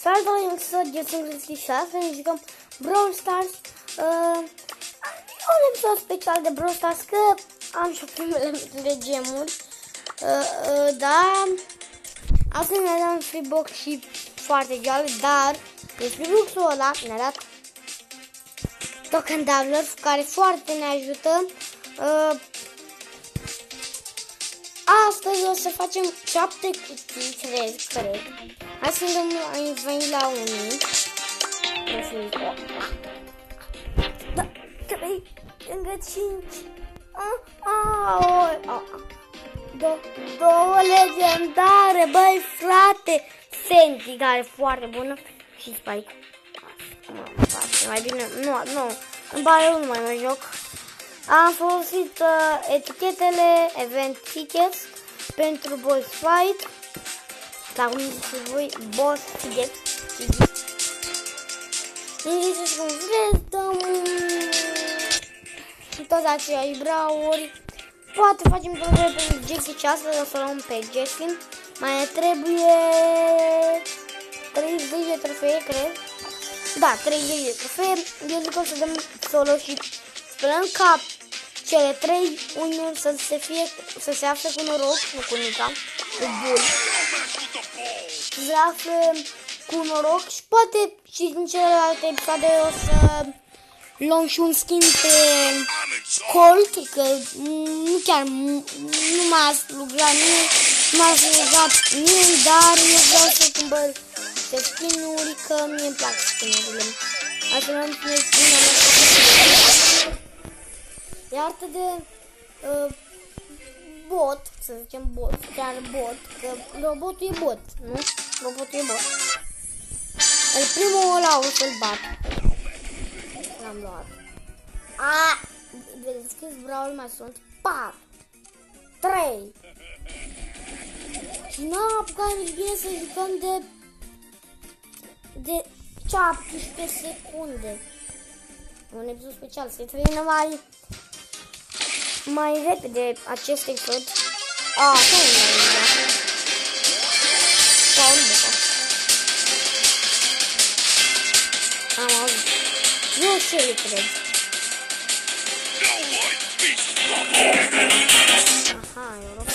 Salutare, sunt Jason 66, ne jucăm Brawl Stars. Un episod special de Brawl Stars, că am și primele de gemuri. Da, astăzi ne dăm free box și foarte geale, dar de free box-ul ăla ne-a dat token download, care foarte ne ajută. Astăzi o să facem 7 cutii, cred. Hai să am venit la unii. Da, 3, încă 5. Două legendare, băi frate. Sandy, care e foarte bună. Și Spike. Mai bine, nu, îmi pare nu mai joc. Am folosit etichetele Event Tickets pentru Boss Fight. Sau cum ziceți voi, Boss Tickets. Îmi ziceți cum vreți, dăm toți aceiași brauri. Poate facem programe pe Jessie și astăzi o să luăm pe Jessie. Mai ne trebuie 30 de trofee, cred. Da, 30 de trofee. Eu zic că o să dăm solo și sperăm ca cele 3 unii să se afle cu noroc, nu cu Nica, cu Bull. Să se afle cu noroc și poate și din celelalte episoade o să luăm și un skin pe Colt, că nu chiar nu m-a slugat, nu m-a slugat nimeni, dar eu vreau să cumpăr pe skin-uri, că mie îmi plac skin-urile. Așa nu am spune skin-ul meu. Iartă de bot, să zicem bot, chiar bot, că robotul e bot, nu? Robotul e bot. El primul ăla o să-l bat. L-am luat. Vedeți câți brauli mai sunt? 4, 3. Și n-am apucat nici bine să jucăm de 17 secunde. Un episod special, să termină mai repede acest episod. Așa e mai repede. Sau nu buca. Am auzit. Eu și cred. Aha, eu rog.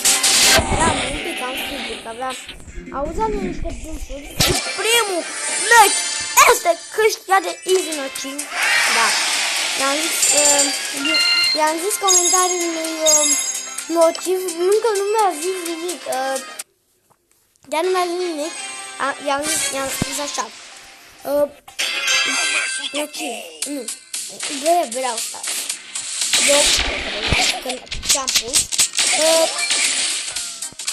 Da, un pic am studiat, abia auzeam eu niște dânsuri. Primul meci este câștigat de Easy Nociv. Da. I-am zis comentariul lui Nociv, încă nu mi-a zis nimic. Chiar nu mi-a zis nimic. I-am spus așa. Nociv, nu. Vreau să eu, când ce-am pus,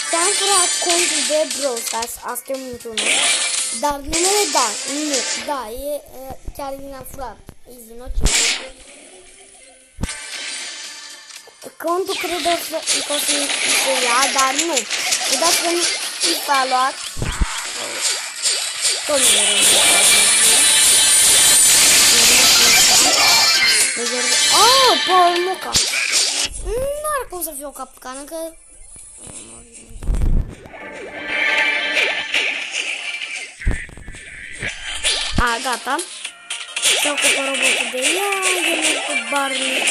te-am furat contul de Brawl Stars, asta e minciună, dar numele da, e chiar mi-am furat, Easy Nociv. Contul cred că o să ia, dar nu, uitați că nu s-a luat, tot nu Paul Moca. N-are cum să fie o capcană, că... Gata. Stau cu robotul de ea, eu merg cu Barney.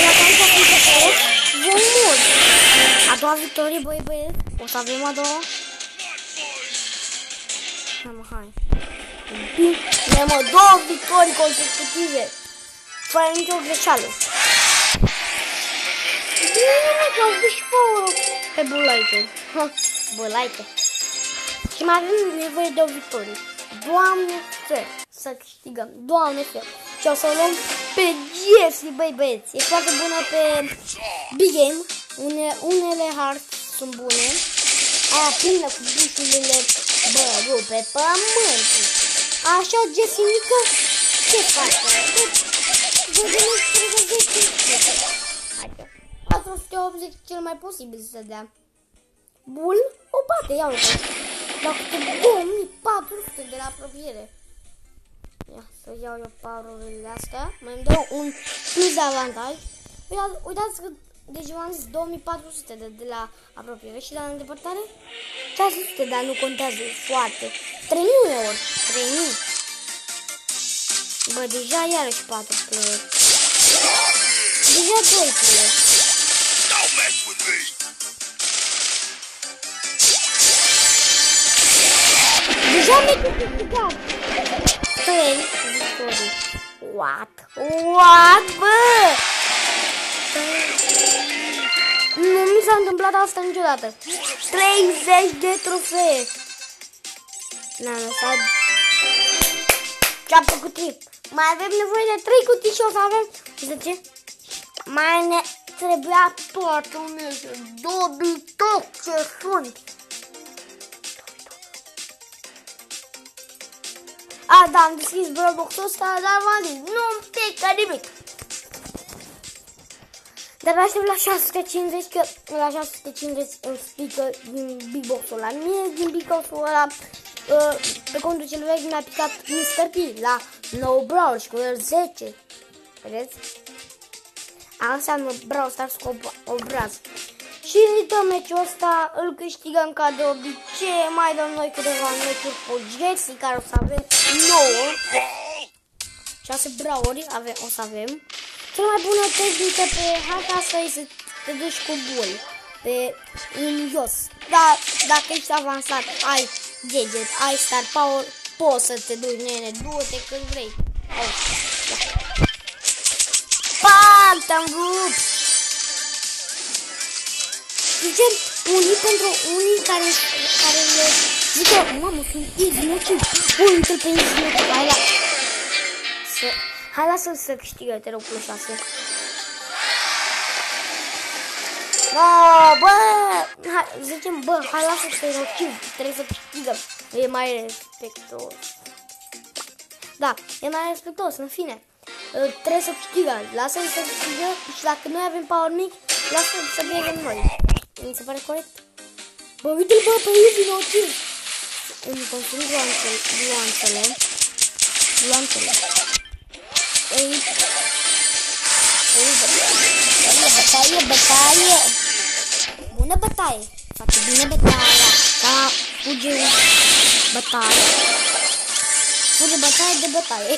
Dacă am făcut pe tot, vom mult. A doua victorie, băieți. O să avem a doua. Hai. Bine, mă, 2 victorii consecutive. Fără nicio greșeală. Bine, că au dus și pe Bulaită. Bulaită. Și mai avem nevoie de o victorie. Doamne, fer, să câștigăm. Doamne, fer. Și o să o luăm pe Jessie, băieți. E foarte bună pe Big Game. Unele hearts sunt bune. Plină cu bușurile, pe pământ. Așa, Jessie mică, ce faci? Vedem 30. Haide. 480 cel mai posibil să dea. Bull, o bate, ia uite. Dar cu 2400 de la apropiere. Ia să iau eu parurile astea. Mai îmi dă un plus de avantaj. Deci v-am zis 2400 de la apropiere și de la îndepărtare 600, dar nu contează, e foarte. 3000 ori, 3000. Bă, deja iarăși 4 player. Deja 2 player. Deja mi-e câștigat. 3 victorii. What? What, bă? Nu mi s-a întâmplat asta niciodată. 30 de trofee. N-am lăsat 7 cutii. Mai avem nevoie de 3 cutii și o să avem 10. Mai ne trebuia 4000. Dobitoc ce sunt. A, da, am deschis Roblox-ul ăsta, dar v-am zis, nu-mi pică nimic. Dar aștept la 650, că la 650 îmi spică din Big Box-ul ăla. Mie din Big Box-ul ăla, pe contul cel vechi mi-a picat Mr. P la 9 Brawl și cu el 10. Vedeți? Asta înseamnă Brawl Stars cu obraz. Și uităm meciul ăsta, îl câștigăm ca de obicei, mai dăm noi câteva meciuri cu Jesse, care o să avem 9. 6 brauri o să avem. Cea mai bună tehnică pe harta asta e să te duci cu bol în jos. Dar dacă ești avansat, ai gadget, ai star power, poți să te duci, nene, du-te când vrei. Pac, te-am rupt! Zicem, unii pentru unii care le zică, mamă, sunt idioti, bun, intră pe idioti, hai lasă-l să câștigă, te rog, plus 6. Bă, zicem, bă, hai lasă să-i rog, trebuie să câștigăm, e mai respectos. Da, e mai respectos, în fine. Trebuie să câștigă, lasă-l să câștigă și dacă noi avem power mic, lasă-l să pierdem noi. Mi se pare corect? Bă, uite-l, bă, pe ei din ochi. Îmi construi gloanțele. Ei, bătaie. Bună bătaie. Face bine bătaia. Da, fuge bătaie. Fuge bătaie de bătaie.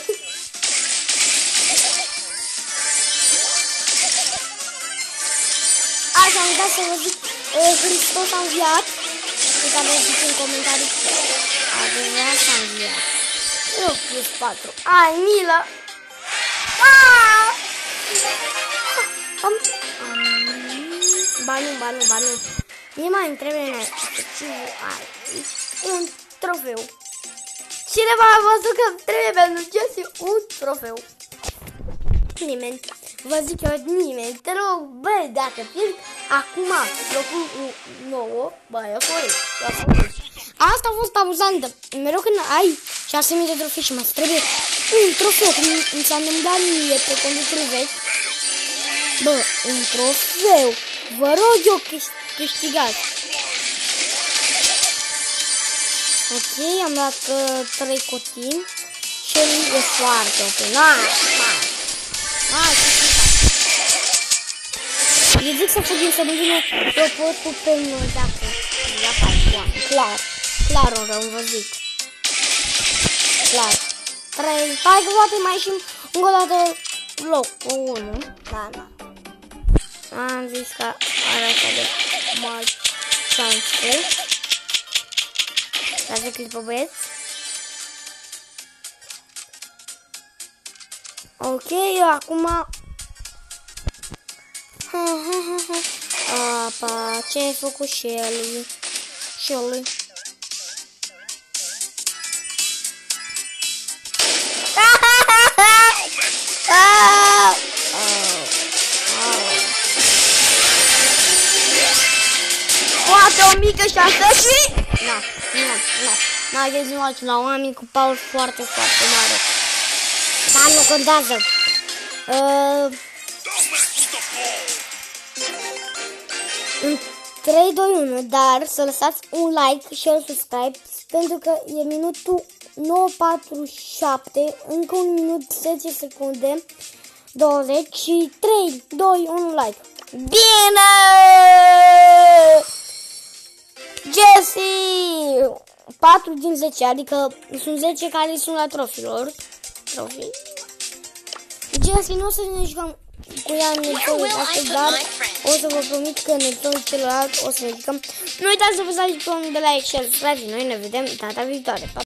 Așa, am dat să vă zic, Hristos a înviat. Pe care zic în comentarii. Adevărat s-a înviat. Eu plus 4. Ai, milă! Ba nu. Mie mai îmi trebuie un trofeu. Cineva a văzut că trebuie pentru Jesse un trofeu. Nimeni. Vă zic eu, nimeni. Te rog, bă, dacă pierzi acum locul 9, bă, e corect. Asta a fost amuzantă. Mereu când ai 6000 de trofei și mai trebuie un trofeu, cum mi s-a întâmplat mie pe contul vechi. Bă, un trofeu. Vă rog eu câștigați. Ok, am dat 3 cutii. Și el e foarte ok. Eu zic să fugim, să nu vină eu pot cu penul dacă clar o rău, vă zic. Clar. 3. Hai că poate mai ieșim încă o dată locul 1. Da. Am zis că are așa de mari șanse. Dați clipă, băieți. Ok, eu acum... Apa, ce ai făcut Shelly? Poate o mică șansă și... N-a găsit la oameni cu power foarte mare. Dar nu contează. 3, 2, 1, dar să lăsați un like și un subscribe pentru că e minutul 9:47, încă un minut 10 secunde 20 și 3, 2, 1 like. Bine! Jesse! 4 din 10, adică sunt 10 care sunt la trofilor. Trofii. Jesse, nu o să ne jucăm cu ea în episodul ăsta, dar o să vă promit că în episodul celălalt o să ne jucăm. Nu uitați să vă dați butonul de like și subscribe și noi ne vedem data viitoare. Pa!